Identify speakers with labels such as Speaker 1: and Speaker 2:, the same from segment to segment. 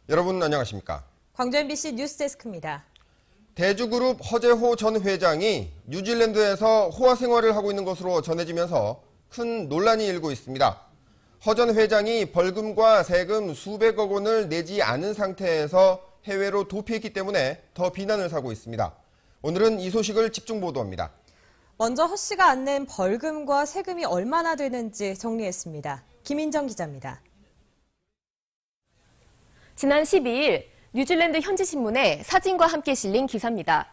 Speaker 1: 여러분 안녕하십니까?
Speaker 2: 광주 MBC 뉴스데스크입니다.
Speaker 1: 대주그룹 허재호 전 회장이 뉴질랜드에서 호화 생활을 하고 있는 것으로 전해지면서 큰 논란이 일고 있습니다. 허 전 회장이 벌금과 세금 수백억 원을 내지 않은 상태에서 해외로 도피했기 때문에 더 비난을 사고 있습니다. 오늘은 이 소식을 집중 보도합니다.
Speaker 2: 먼저 허 씨가 안 낸 벌금과 세금이 얼마나 되는지 정리했습니다. 김인정 기자입니다.
Speaker 3: 지난 12일 뉴질랜드 현지신문에 사진과 함께 실린 기사입니다.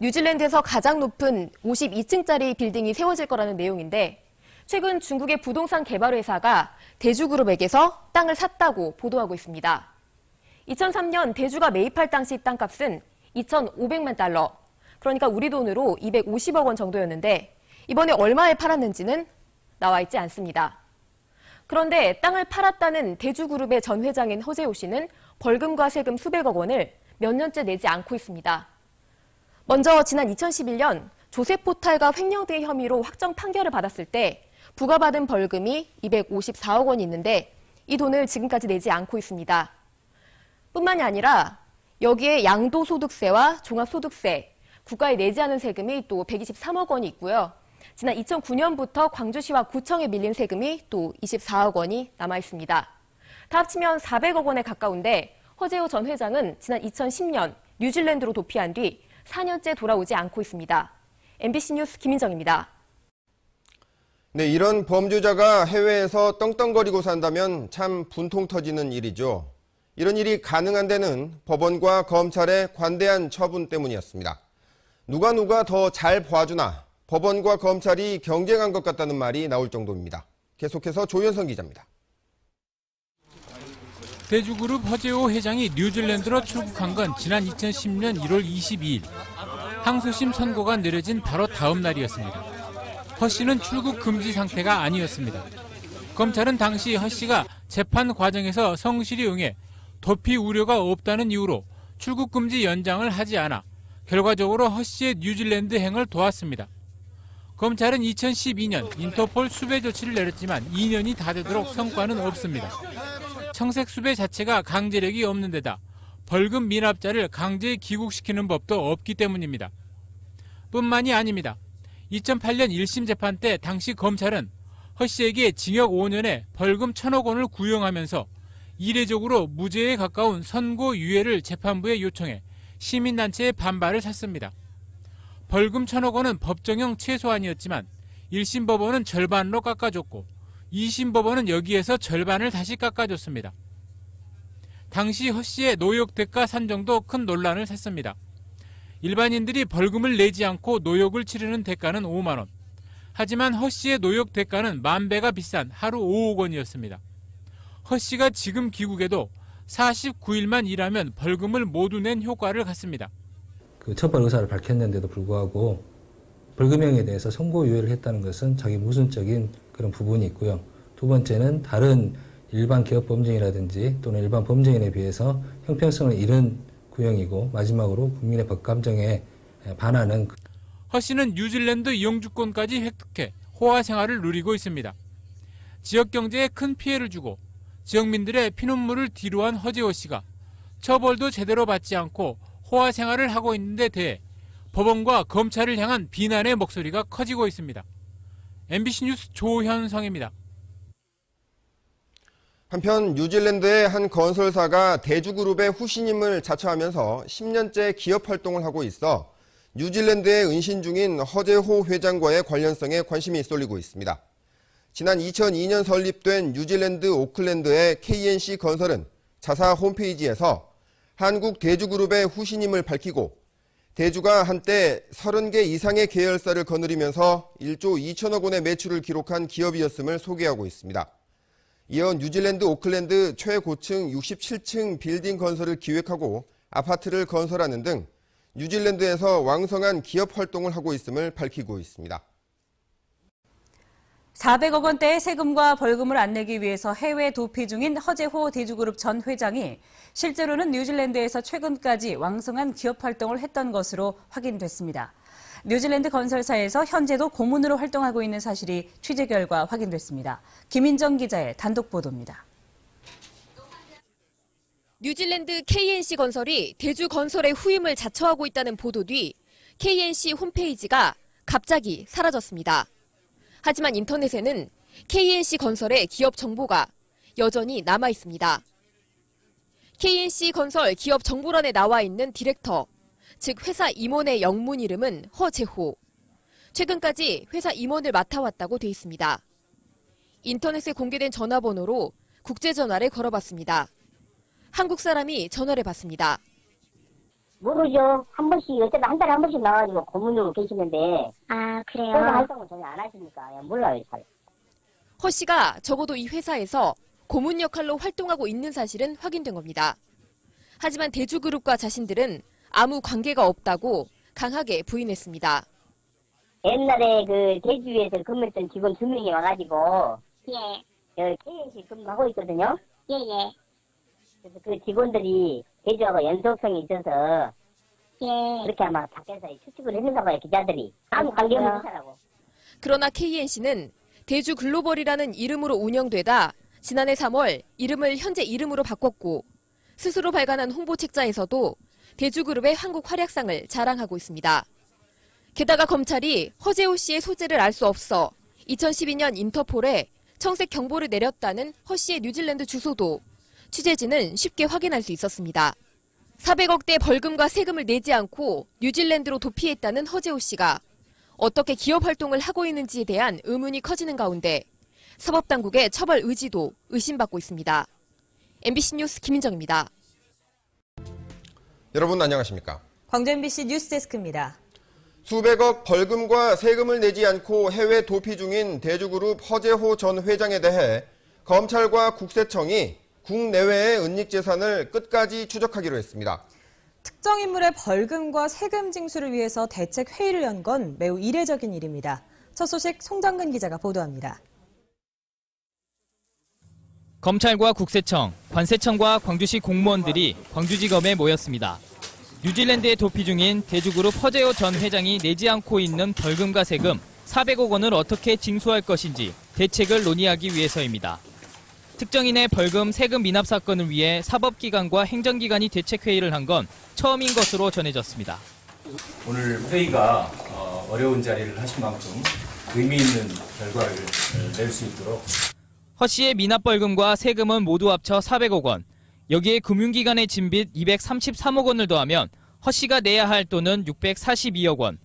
Speaker 3: 뉴질랜드에서 가장 높은 52층짜리 빌딩이 세워질 거라는 내용인데 최근 중국의 부동산 개발 회사가 대주그룹에게서 땅을 샀다고 보도하고 있습니다. 2003년 대주가 매입할 당시 땅값은 2,500만 달러, 그러니까 우리 돈으로 250억 원 정도였는데 이번에 얼마에 팔았는지는 나와 있지 않습니다. 그런데 땅을 팔았다는 대주그룹의 전 회장인 허재호 씨는 벌금과 세금 수백억 원을 몇 년째 내지 않고 있습니다. 먼저 지난 2011년 조세 포탈과 횡령 등의 혐의로 확정 판결을 받았을 때 부과받은 벌금이 254억 원이 있는데 이 돈을 지금까지 내지 않고 있습니다. 뿐만이 아니라 여기에 양도소득세와 종합소득세, 국가에 내지 않은 세금이 또 123억 원이 있고요. 지난 2009년부터 광주시와 구청에 밀린 세금이 또 24억 원이 남아 있습니다. 다 합치면 400억 원에 가까운데 허재호 전 회장은 지난 2010년 뉴질랜드로 도피한 뒤 4년째 돌아오지 않고 있습니다. MBC 뉴스 김인정입니다.
Speaker 1: 네, 이런 범죄자가 해외에서 떵떵거리고 산다면 참 분통 터지는 일이죠. 이런 일이 가능한 데는 법원과 검찰의 관대한 처분 때문이었습니다. 누가 더 잘 봐주나 법원과 검찰이 경쟁한 것 같다는 말이 나올 정도입니다. 계속해서 조현성 기자입니다.
Speaker 4: 대주그룹 허재호 회장이 뉴질랜드로 출국한 건 지난 2010년 1월 22일. 항소심 선고가 내려진 바로 다음 날이었습니다. 허 씨는 출국 금지 상태가 아니었습니다. 검찰은 당시 허 씨가 재판 과정에서 성실히 응해 도피 우려가 없다는 이유로 출국 금지 연장을 하지 않아 결과적으로 허 씨의 뉴질랜드행을 도왔습니다. 검찰은 2012년 인터폴 수배 조치를 내렸지만 2년이 다 되도록 성과는 없습니다. 청색 수배 자체가 강제력이 없는 데다 벌금 미납자를 강제 귀국시키는 법도 없기 때문입니다. 뿐만이 아닙니다. 2008년 1심 재판 때 당시 검찰은 허 씨에게 징역 5년에 벌금 1,000억 원을 구형하면서 이례적으로 무죄에 가까운 선고유예를 재판부에 요청해 시민단체의 반발을 샀습니다. 벌금 1,000억 원은 법정형 최소한이었지만 1심 법원은 절반로 깎아줬고 2심 법원은 여기에서 절반을 다시 깎아줬습니다. 당시 허 씨의 노역 대가 산정도 큰 논란을 샀습니다. 일반인들이 벌금을 내지 않고 노역을 치르는 대가는 5만 원. 하지만 허 씨의 노역 대가는 10,000배가 비싼 하루 5억 원이었습니다. 허 씨가 지금 귀국해도 49일만 일하면 벌금을 모두 낸 효과를 갖습니다.
Speaker 5: 그 처벌 의사를 밝혔는데도 불구하고 벌금형에 대해서 선고유예를 했다는 것은 자기 모순적인 그런 부분이 있고요. 두 번째는 다른 일반 기업 범죄인이라든지 또는 일반 범죄인에 비해서 형평성을 잃은 구형이고 마지막으로 국민의 법감정에 반하는.
Speaker 4: 허 씨는 뉴질랜드 영주권까지 획득해 호화 생활을 누리고 있습니다. 지역 경제에 큰 피해를 주고 지역민들의 피눈물을 뒤로한 허재호 씨가 처벌도 제대로 받지 않고 호화 생활을 하고 있는 데 대해 법원과 검찰을 향한 비난의 목소리가 커지고 있습니다. MBC 뉴스 조현성입니다.
Speaker 1: 한편 뉴질랜드의 한 건설사가 대주그룹의 후신임을 자처하면서 10년째 기업 활동을 하고 있어 뉴질랜드에 은신 중인 허재호 회장과의 관련성에 관심이 쏠리고 있습니다. 지난 2002년 설립된 뉴질랜드 오클랜드의 KNC 건설은 자사 홈페이지에서 한국 대주그룹의 후신임을 밝히고 대주가 한때 30개 이상의 계열사를 거느리면서 1조 2천억 원의 매출을 기록한 기업이었음을 소개하고 있습니다. 이어 뉴질랜드 오클랜드 최고층 67층 빌딩 건설을 기획하고 아파트를 건설하는 등 뉴질랜드에서 왕성한 기업 활동을 하고 있음을 밝히고 있습니다.
Speaker 2: 400억 원대의 세금과 벌금을 안 내기 위해서 해외 도피 중인 허재호 대주그룹 전 회장이 실제로는 뉴질랜드에서 최근까지 왕성한 기업 활동을 했던 것으로 확인됐습니다. 뉴질랜드 건설사에서 현재도 고문으로 활동하고 있는 사실이 취재 결과 확인됐습니다. 김인정 기자의 단독 보도입니다.
Speaker 3: 뉴질랜드 KNC 건설이 대주건설의 후임을 자처하고 있다는 보도 뒤 KNC 홈페이지가 갑자기 사라졌습니다. 하지만 인터넷에는 KNC 건설의 기업 정보가 여전히 남아 있습니다. KNC 건설 기업 정보란에 나와 있는 디렉터, 즉 회사 임원의 영문 이름은 허재호. 최근까지 회사 임원을 맡아왔다고 돼 있습니다. 인터넷에 공개된 전화번호로 국제전화를 걸어봤습니다. 한국 사람이 전화를 받습니다.
Speaker 6: 모르죠. 한 번씩, 어쨌든 한 달에 한 번씩 나와가지고 고문으로 계시는데.
Speaker 7: 아, 그래요?
Speaker 6: 그런 활동을 전혀 안 하시니까 몰라요, 잘.
Speaker 3: 허 씨가 적어도 이 회사에서 고문 역할로 활동하고 있는 사실은 확인된 겁니다. 하지만 대주그룹과 자신들은 아무 관계가 없다고 강하게 부인했습니다.
Speaker 6: 옛날에 그 대주에서 근무했던 직원 2명이 와가지고,
Speaker 7: 예,
Speaker 6: KNC 근무하고 있거든요.
Speaker 7: 예, 예,
Speaker 6: 그래서 그 직원들이 대주하고 연속성이 있어서,
Speaker 7: 예.
Speaker 6: 그렇게 아마 밖에서 추측을 했는가 봐요, 기자들이. 아무 관계 없는 회사라고.
Speaker 3: 그러나 KNC는 대주 글로벌이라는 이름으로 운영되다 지난해 3월 이름을 현재 이름으로 바꿨고 스스로 발간한 홍보 책자에서도 대주그룹의 한국 활약상을 자랑하고 있습니다. 게다가 검찰이 허재호 씨의 소재를 알 수 없어 2012년 인터폴에 청색 경보를 내렸다는 허 씨의 뉴질랜드 주소도 취재진은 쉽게 확인할 수 있었습니다. 400억대 벌금과 세금을 내지 않고 뉴질랜드로 도피했다는 허재호 씨가 어떻게 기업 활동을 하고 있는지에 대한 의문이 커지는 가운데 사법당국의 처벌 의지도 의심받고 있습니다. MBC 뉴스 김민정입니다.
Speaker 1: 여러분 안녕하십니까?
Speaker 2: 광주 MBC 뉴스데스크입니다.
Speaker 1: 수백억 벌금과 세금을 내지 않고 해외 도피 중인 대주그룹 허재호 전 회장에 대해 검찰과 국세청이 국내외의 은닉재산을 끝까지 추적하기로 했습니다.
Speaker 8: 특정 인물의 벌금과 세금 징수를 위해서 대책 회의를 연 건 매우 이례적인 일입니다. 첫 소식 송정근 기자가 보도합니다.
Speaker 9: 검찰과 국세청, 관세청과 광주시 공무원들이 광주지검에 모였습니다. 뉴질랜드에 도피 중인 대주그룹 허재호 전 회장이 내지 않고 있는 벌금과 세금 400억 원을 어떻게 징수할 것인지 대책을 논의하기 위해서입니다. 특정인의 벌금, 세금 미납 사건을 위해 사법기관과 행정기관이 대책회의를 한 건 처음인 것으로 전해졌습니다.
Speaker 10: 오늘 회의가 어려운 자리를 하신 만큼 의미 있는 결과를 낼 수 있도록
Speaker 9: 허 씨의 미납 벌금과 세금은 모두 합쳐 400억 원, 여기에 금융기관의 진빚 233억 원을 더하면 허 씨가 내야 할 돈은 642억 원.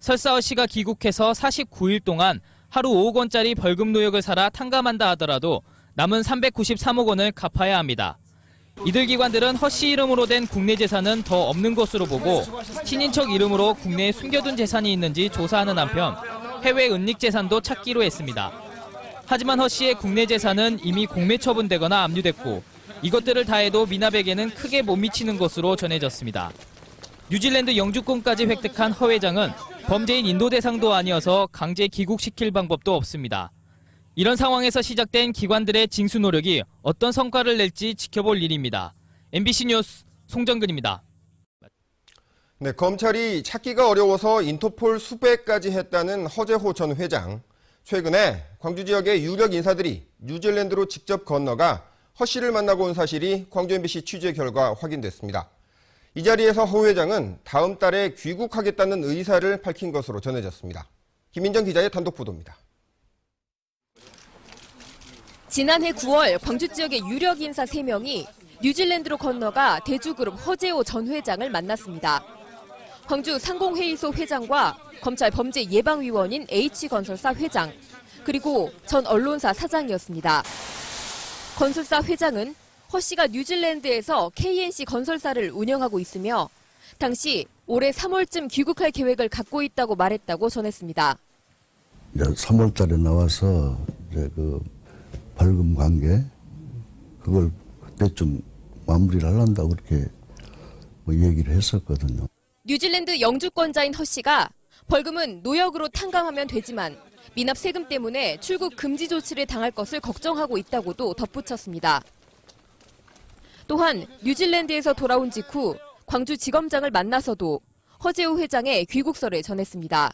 Speaker 9: 설사 허 씨가 귀국해서 49일 동안 하루 5억 원짜리 벌금 노역을 살아 탕감한다 하더라도 남은 393억 원을 갚아야 합니다. 이들 기관들은 허 씨 이름으로 된 국내 재산은 더 없는 것으로 보고 친인척 이름으로 국내에 숨겨둔 재산이 있는지 조사하는 한편 해외 은닉 재산도 찾기로 했습니다. 하지만 허 씨의 국내 재산은 이미 공매 처분되거나 압류됐고 이것들을 다 해도 미납에게는 크게 못 미치는 것으로 전해졌습니다. 뉴질랜드 영주권까지 획득한 허 회장은 범죄인 인도 대상도 아니어서 강제 귀국시킬 방법도 없습니다. 이런 상황에서 시작된 기관들의 징수 노력이 어떤 성과를 낼지 지켜볼 일입니다. MBC 뉴스 송정근입니다.
Speaker 1: 네, 검찰이 찾기가 어려워서 인터폴 수배까지 했다는 허재호 전 회장. 최근에 광주 지역의 유력 인사들이 뉴질랜드로 직접 건너가 허 씨를 만나고 온 사실이 광주 MBC 취재 결과 확인됐습니다. 이 자리에서 허 회장은 다음 달에 귀국하겠다는 의사를 밝힌 것으로 전해졌습니다. 김민정 기자의 단독 보도입니다.
Speaker 3: 지난해 9월 광주 지역의 유력 인사 3명이 뉴질랜드로 건너가 대주그룹 허재호 전 회장을 만났습니다. 광주 상공회의소 회장과 검찰 범죄예방위원인 H건설사 회장, 그리고 전 언론사 사장이었습니다. 건설사 회장은 허 씨가 뉴질랜드에서 KNC 건설사를 운영하고 있으며 당시 올해 3월쯤 귀국할 계획을 갖고 있다고 말했다고 전했습니다.
Speaker 11: 이제 3월 달에 나와서 이제 그 벌금 관계 그걸 그때쯤 마무리를 하려고 그렇게 얘기를 했었거든요.
Speaker 3: 뉴질랜드 영주권자인 허 씨가 벌금은 노역으로 탕감하면 되지만 미납 세금 때문에 출국 금지 조치를 당할 것을 걱정하고 있다고도 덧붙였습니다. 또한 뉴질랜드에서 돌아온 직후 광주지검장을 만나서도 허재호 회장의 귀국서를 전했습니다.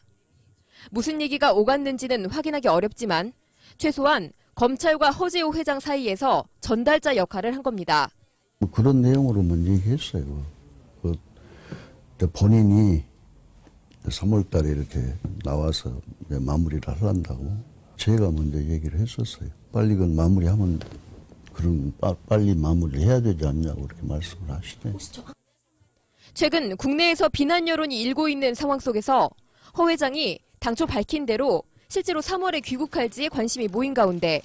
Speaker 3: 무슨 얘기가 오갔는지는 확인하기 어렵지만 최소한 검찰과 허재호 회장 사이에서 전달자 역할을 한 겁니다.
Speaker 11: 뭐 그런 내용으로만 얘기했어요. 본인이 3월 달에 이렇게 나와서 마무리를 하란다고 제가 먼저 얘기를 했었어요. 빨리 그건 마무리하면 그럼 빨리 마무리를 해야 되지 않냐고 그렇게 말씀을 하시네.
Speaker 3: 최근 국내에서 비난 여론이 일고 있는 상황 속에서 허 회장이 당초 밝힌 대로 실제로 3월에 귀국할지에 관심이 모인 가운데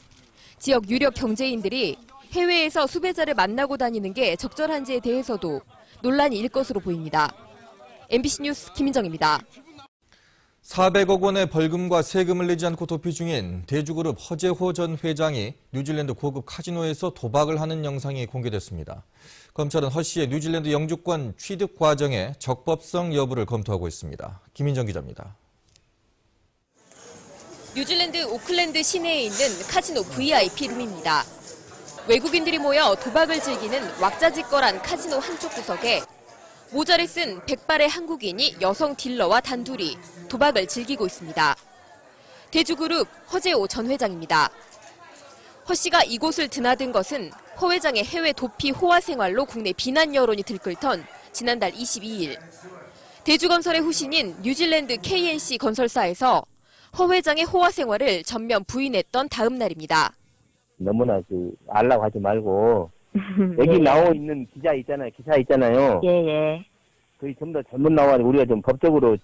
Speaker 3: 지역 유력 경제인들이 해외에서 수배자를 만나고 다니는 게 적절한지에 대해서도 논란이 일 것으로 보입니다. MBC 뉴스 김민정입니다.
Speaker 12: 400억 원의 벌금과 세금을 내지 않고 도피 중인 대주그룹 허재호 전 회장이 뉴질랜드 고급 카지노에서 도박을 하는 영상이 공개됐습니다. 검찰은 허 씨의 뉴질랜드 영주권 취득 과정의 적법성 여부를 검토하고 있습니다. 김민정 기자입니다.
Speaker 3: 뉴질랜드 오클랜드 시내에 있는 카지노 VIP 룸입니다. 외국인들이 모여 도박을 즐기는 왁자지껄한 카지노 한쪽 구석에 모자를 쓴 백발의 한국인이 여성 딜러와 단둘이 도박을 즐기고 있습니다. 대주그룹 허재호 전 회장입니다. 허 씨가 이곳을 드나든 것은 허 회장의 해외 도피 호화 생활로 국내 비난 여론이 들끓던 지난달 22일. 대주건설의 후신인 뉴질랜드 KNC 건설사에서 허 회장의 호화 생활을 전면 부인했던 다음 날입니다.
Speaker 13: 너무나 알라고 하지 말고 여기 나오 있는 기사 있잖아요.
Speaker 6: 예.
Speaker 13: 거의 전부 다 잘못 나와서 우리가 좀 법적으로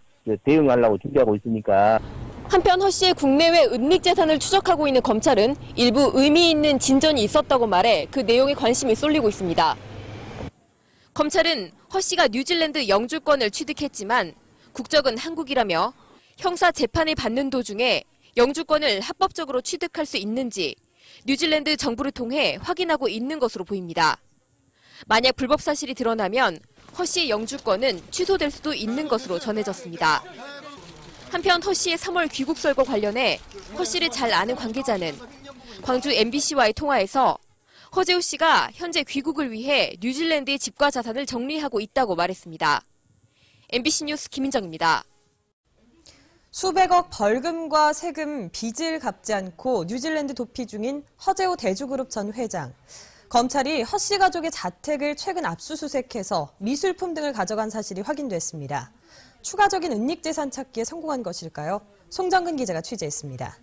Speaker 13: 대응하려고 준비하고 있으니까.
Speaker 3: 한편 허 씨의 국내외 은닉 재산을 추적하고 있는 검찰은 일부 의미 있는 진전이 있었다고 말해 그 내용에 관심이 쏠리고 있습니다. 검찰은 허 씨가 뉴질랜드 영주권을 취득했지만 국적은 한국이라며 형사 재판을 받는 도중에 영주권을 합법적으로 취득할 수 있는지 뉴질랜드 정부를 통해 확인하고 있는 것으로 보입니다. 만약 불법 사실이 드러나면 허 씨의 영주권은 취소될 수도 있는 것으로 전해졌습니다. 한편 허 씨의 3월 귀국설과 관련해 허 씨를 잘 아는 관계자는 광주 MBC와의 통화에서 허재호 씨가 현재 귀국을 위해 뉴질랜드의 집과 자산을 정리하고 있다고 말했습니다. MBC 뉴스 김민정입니다.
Speaker 8: 수백억 벌금과 세금, 빚을 갚지 않고 뉴질랜드 도피 중인 허재호 대주그룹 전 회장. 검찰이 허 씨 가족의 자택을 최근 압수수색해서 미술품 등을 가져간 사실이 확인됐습니다. 추가적인 은닉 재산 찾기에 성공한 것일까요? 송정근 기자가 취재했습니다.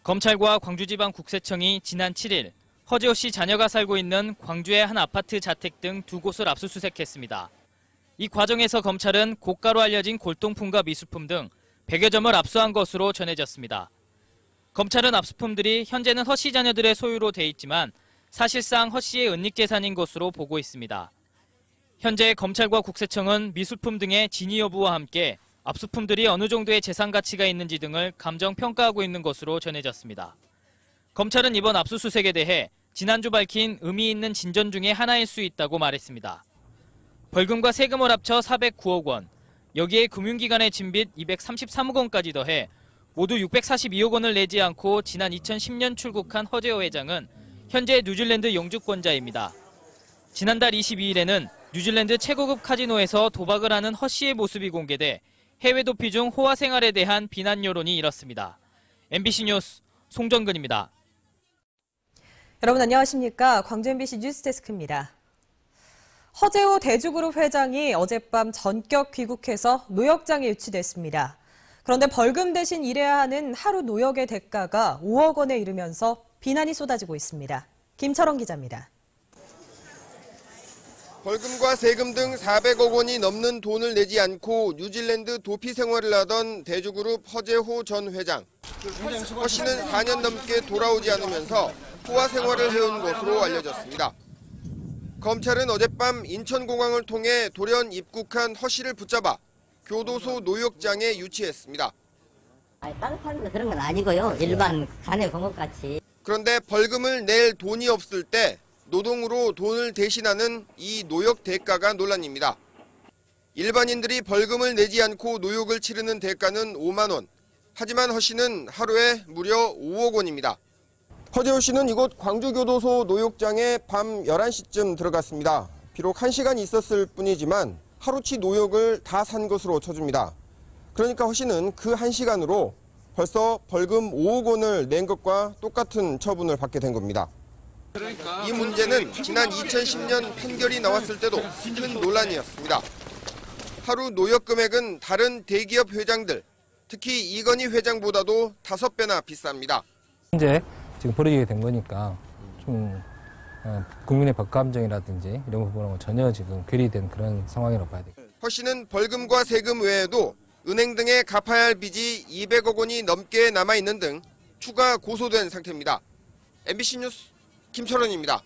Speaker 9: 검찰과 광주지방국세청이 지난 7일 허재호 씨 자녀가 살고 있는 광주의 한 아파트 자택 등 두 곳을 압수수색했습니다. 이 과정에서 검찰은 고가로 알려진 골동품과 미술품 등 100여 점을 압수한 것으로 전해졌습니다. 검찰은 압수품들이 현재는 허 씨 자녀들의 소유로 돼 있지만 사실상 허 씨의 은닉 재산인 것으로 보고 있습니다. 현재 검찰과 국세청은 미술품 등의 진위 여부와 함께 압수품들이 어느 정도의 재산 가치가 있는지 등을 감정 평가하고 있는 것으로 전해졌습니다. 검찰은 이번 압수수색에 대해 지난주 밝힌 의미 있는 진전 중에 하나일 수 있다고 말했습니다. 벌금과 세금을 합쳐 409억 원, 여기에 금융기관의 진빚 233억 원까지 더해 모두 642억 원을 내지 않고 지난 2010년 출국한 허재호 회장은 현재 뉴질랜드 영주권자입니다. 지난달 22일에는 뉴질랜드 최고급 카지노에서 도박을 하는 허 씨의 모습이 공개돼 해외 도피 중 호화 생활에 대한 비난 여론이 일었습니다. MBC 뉴스 송정근입니다.
Speaker 8: 여러분 안녕하십니까? 광주 MBC 뉴스데스크입니다. 허재호 대주그룹 회장이 어젯밤 전격 귀국해서 노역장에 유치됐습니다. 그런데 벌금 대신 일해야 하는 하루 노역의 대가가 5억 원에 이르면서 비난이 쏟아지고 있습니다. 김철원 기자입니다.
Speaker 1: 벌금과 세금 등 400억 원이 넘는 돈을 내지 않고 뉴질랜드 도피 생활을 하던 대주그룹 허재호 전 회장. 허 씨는 4년 넘게 돌아오지 않으면서 호화 생활을 해온 것으로 알려졌습니다. 검찰은 어젯밤 인천공항을 통해 돌연 입국한 허 씨를 붙잡아 교도소 노역장에 유치했습니다.
Speaker 6: 땅 파는 거 그런 건 아니고요. 일반 간의 공업같이.
Speaker 1: 그런데 벌금을 낼 돈이 없을 때 노동으로 돈을 대신하는 이 노역 대가가 논란입니다. 일반인들이 벌금을 내지 않고 노역을 치르는 대가는 5만 원. 하지만 허 씨는 하루에 무려 5억 원입니다. 허재호 씨는 이곳 광주교도소 노역장에 밤 11시쯤 들어갔습니다. 비록 1시간 있었을 뿐이지만 하루치 노역을 다 산 것으로 쳐줍니다. 그러니까 허 씨는 그 1시간으로 벌써 벌금 5억 원을 낸 것과 똑같은 처분을 받게 된 겁니다. 이 문제는 지난 2010년 판결이 나왔을 때도 큰 논란이었습니다. 하루 노역 금액은 다른 대기업 회장들, 특히 이건희 회장보다도 5배나 비쌉니다.
Speaker 5: 현재 지금 벌어지게 된 거니까 좀 국민의 법감정이라든지 이런 부분하고 전혀 지금 괴리된 그런 상황이라고 봐야 되겠습니다.
Speaker 1: 허 씨는 벌금과 세금 외에도 은행 등에 갚아야 할 빚이 200억 원이 넘게 남아있는 등 추가 고소된 상태입니다. MBC 뉴스 김철원입니다.